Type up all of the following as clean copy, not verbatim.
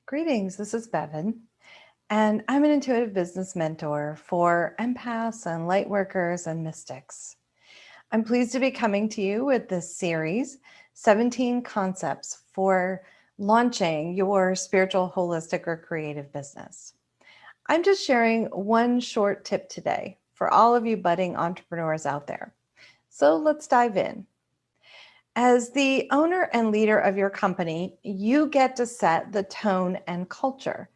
Greetings, this is Bevin, and I'm an intuitive business mentor for empaths and lightworkers and mystics. I'm pleased to be coming to you with this series, 17 Concepts for Launching Your Spiritual, Holistic, or Creative Business. I'm just sharing one short tip today for all of you budding entrepreneurs out there. So let's dive in. As the owner and leader of your company, you get to set the tone and culture.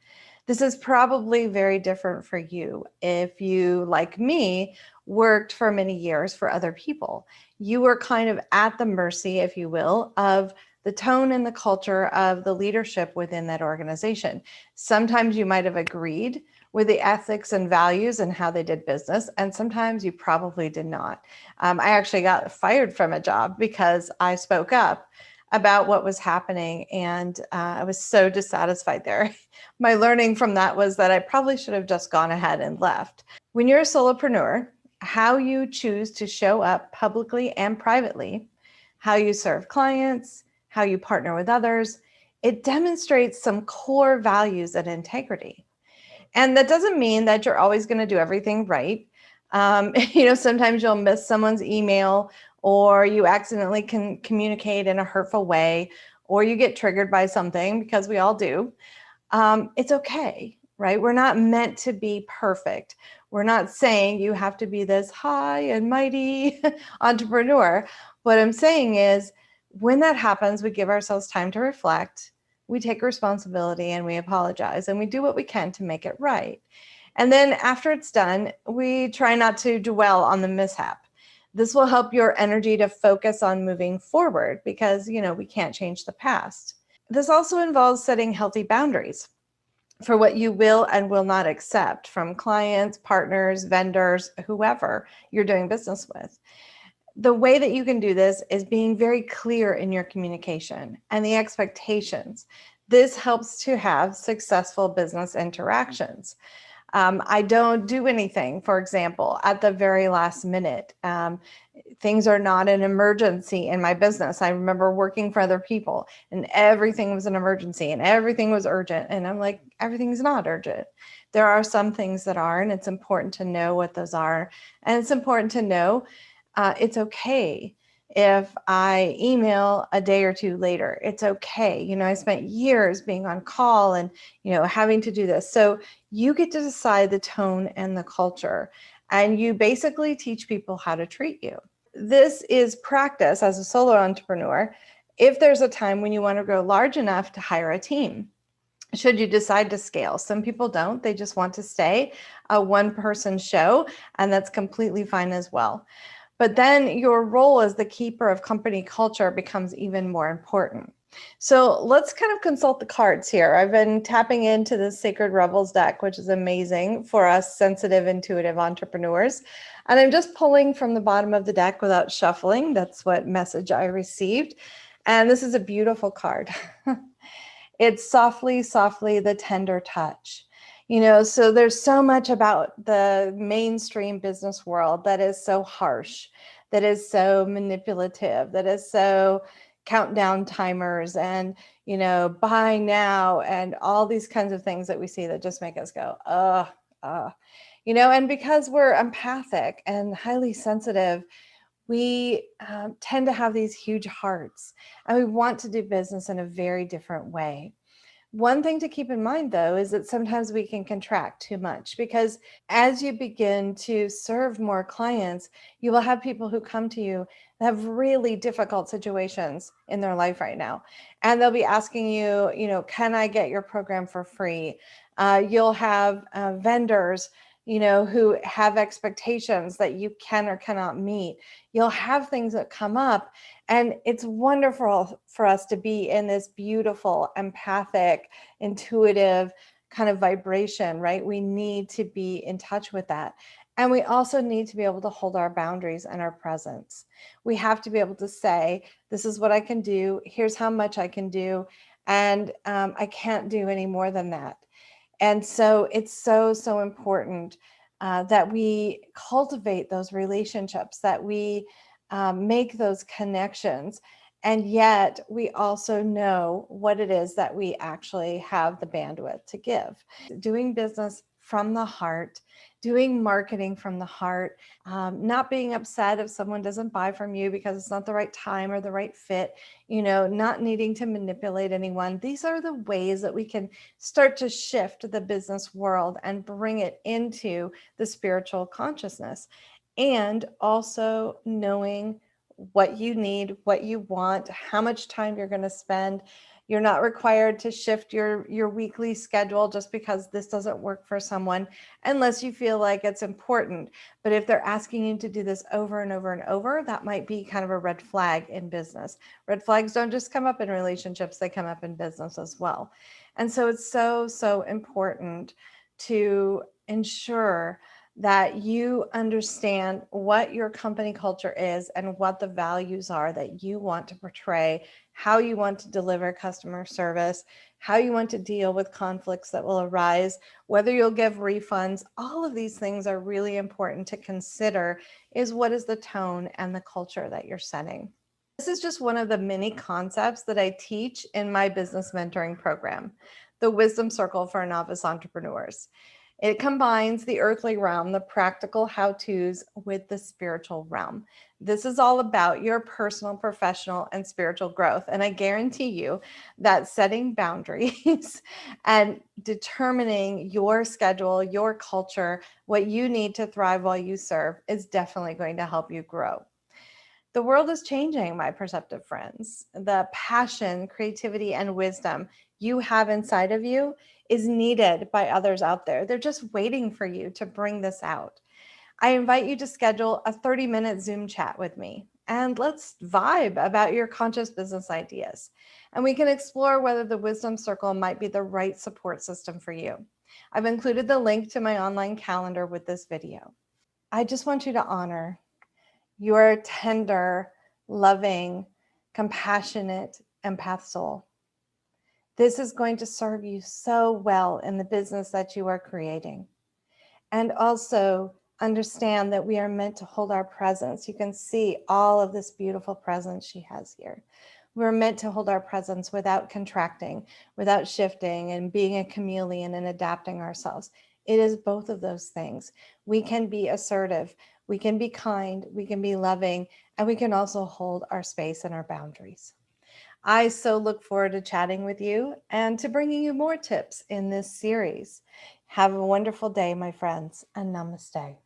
This is probably very different for you if you, like me, worked for many years for other people. You were kind of at the mercy, if you will, of the tone and the culture of the leadership within that organization. Sometimes you might have agreed with the ethics and values and how they did business, and sometimes you probably did not. I actually got fired from a job because I spoke up about what was happening, and I was so dissatisfied there. My learning from that was that I probably should have just gone ahead and left. When you're a solopreneur, how you choose to show up publicly and privately, how you serve clients, how you partner with others, it demonstrates some core values and integrity. And that doesn't mean that you're always going to do everything right. Sometimes you'll miss someone's email, or you accidentally can communicate in a hurtful way, or you get triggered by something, because we all do. It's okay, right? We're not meant to be perfect. We're not saying you have to be this high and mighty entrepreneur. What I'm saying is, when that happens, we give ourselves time to reflect, we take responsibility, and we apologize, and we do what we can to make it right. And then after it's done, we try not to dwell on the mishap. This will help your energy to focus on moving forward, because, we can't change the past. This also involves setting healthy boundaries for what you will and will not accept from clients, partners, vendors, whoever you're doing business with. The way that you can do this is being very clear in your communication and the expectations. This helps to have successful business interactions. I don't do anything, for example, at the very last minute. Things are not an emergency in my business. I remember working for other people and everything was an emergency and everything was urgent. And I'm like, everything's not urgent. There are some things that are, and it's important to know what those are. And it's important to know it's okay if I email a day or two later. It's okay. I spent years being on call and, having to do this. So you get to decide the tone and the culture, and you basically teach people how to treat you. This is practice as a solo entrepreneur. If there's a time when you want to grow large enough to hire a team, should you decide to scale. Some people don't. They just want to stay a one-person show, and that's completely fine as well. But then your role as the keeper of company culture becomes even more important. So let's kind of consult the cards here. I've been tapping into the Sacred Rebels deck, which is amazing for us sensitive, intuitive entrepreneurs. And I'm just pulling from the bottom of the deck without shuffling. That's what message I received. And this is a beautiful card. It's softly, softly, the tender touch. So there's so much about the mainstream business world that is so harsh, that is so manipulative, that is so countdown timers and, buy now and all these kinds of things that we see that just make us go, and because we're empathic and highly sensitive, we tend to have these huge hearts, and we want to do business in a very different way. One thing to keep in mind, though, is that sometimes we can contract too much, because as you begin to serve more clients, you will have people who come to you that have really difficult situations in their life right now. And they'll be asking you, can I get your program for free? You'll have vendors, who have expectations that you can or cannot meet. You'll have things that come up, and it's wonderful for us to be in this beautiful, empathic, intuitive kind of vibration, right? We need to be in touch with that. And we also need to be able to hold our boundaries and our presence. We have to be able to say, this is what I can do. Here's how much I can do. And I can't do any more than that. And so it's so, so important that we cultivate those relationships, that we make those connections. And yet we also know what it is that we actually have the bandwidth to give. Doing business from the heart, doing marketing from the heart, not being upset if someone doesn't buy from you because it's not the right time or the right fit, not needing to manipulate anyone. These are the ways that we can start to shift the business world and bring it into the spiritual consciousness. And also knowing what you need, what you want, how much time you're going to spend. You're not required to shift your weekly schedule just because this doesn't work for someone, unless you feel like it's important. But if they're asking you to do this over and over and over, that might be kind of a red flag in business. Red flags don't just come up in relationships, they come up in business as well. And so it's so, so important to ensure that you understand what your company culture is and what the values are that you want to portray, how you want to deliver customer service, how you want to deal with conflicts that will arise, whether you'll give refunds. All of these things are really important to consider, is what is the tone and the culture that you're setting. This is just one of the many concepts that I teach in my business mentoring program, the Wisdom Circle for Novice Entrepreneurs. It combines the earthly realm, the practical how-tos, with the spiritual realm. This is all about your personal, professional, and spiritual growth. And I guarantee you that setting boundaries and determining your schedule, your culture, what you need to thrive while you serve is definitely going to help you grow. The world is changing, my perceptive friends. The passion, creativity, and wisdom you have inside of you is needed by others out there. They're just waiting for you to bring this out. I invite you to schedule a 30-minute Zoom chat with me, and let's vibe about your conscious business ideas. And we can explore whether the Wisdom Circle might be the right support system for you. I've included the link to my online calendar with this video. I just want you to honor your tender, loving, compassionate empath soul. This is going to serve you so well in the business that you are creating. And also understand that we are meant to hold our presence. You can see all of this beautiful presence she has here. We're meant to hold our presence without contracting, without shifting and being a chameleon and adapting ourselves. It is both of those things. We can be assertive, we can be kind, we can be loving, and we can also hold our space and our boundaries. I so look forward to chatting with you and to bringing you more tips in this series. Have a wonderful day, my friends, and namaste.